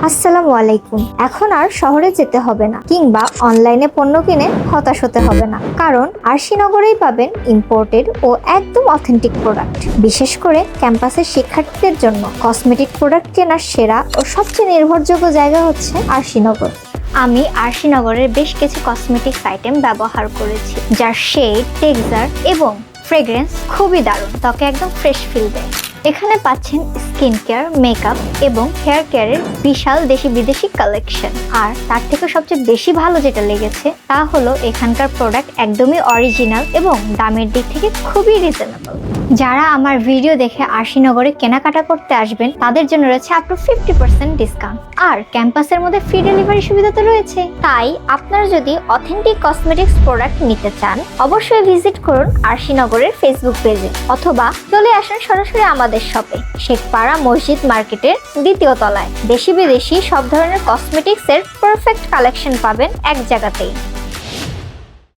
আসসালামু আলাইকুম। এখন আর শহরে যেতে হবে না কিংবা অনলাইনে পণ্য কিনে হতাশ হতে হবে না, কারণ আরশিনগরেই পাবেন ইম্পোর্টেড ও একদম অথেন্টিক প্রোডাক্ট। বিশেষ করে ক্যাম্পাসের শিক্ষার্থীদের জন্য কসমেটিক প্রোডাক্ট কেনার সেরা ও সবচেয়ে নির্ভরযোগ্য জায়গা হচ্ছে আরশিনগর। আমি আরশিনগরের বেশ কিছু কসমেটিক্স আইটেম ব্যবহার করেছি, যার শেড, টেক্সচার এবং ফ্রেগ্রেন্স খুবই দারুণ, ত্বকে একদম ফ্রেশ ফিল দেয়। এখানে পাচ্ছেন স্কিন কেয়ার, মেকআপ এবং হেয়ার কেয়ারের বিশাল দেশি বিদেশি কালেকশন। আর তার থেকে সবচেয়ে বেশি ভালো যেটা লেগেছে তা হলো এখানকার প্রোডাক্ট একদমই অরিজিনাল এবং দামের দিক থেকে খুবই রিজনেবল। যারা আমার ভিডিও দেখে আরশিনগরে কেনাকাটা করতে আসবেন তাদের জন্য রয়েছে আপ টু 50% ডিসকাউন্ট, আর ক্যাম্পাসের মধ্যে ফ্রি ডেলিভারি সুবিধা তো রয়েছে। তাই আপনারা যদি অথেন্টিক কসমেটিক্স প্রোডাক্ট নিতে চান অবশ্যই ভিজিট করুন আরশিনগরের ফেসবুক পেজে, অথবা চলে আসুন সরাসরি আমাদের শপে, শেখপাড়া মসজিদ মার্কেটের দ্বিতীয় তলায়। দেশি বিদেশি সব ধরনের কসমেটিক্সের পারফেক্ট কালেকশন পাবেন এক জায়গাতেই।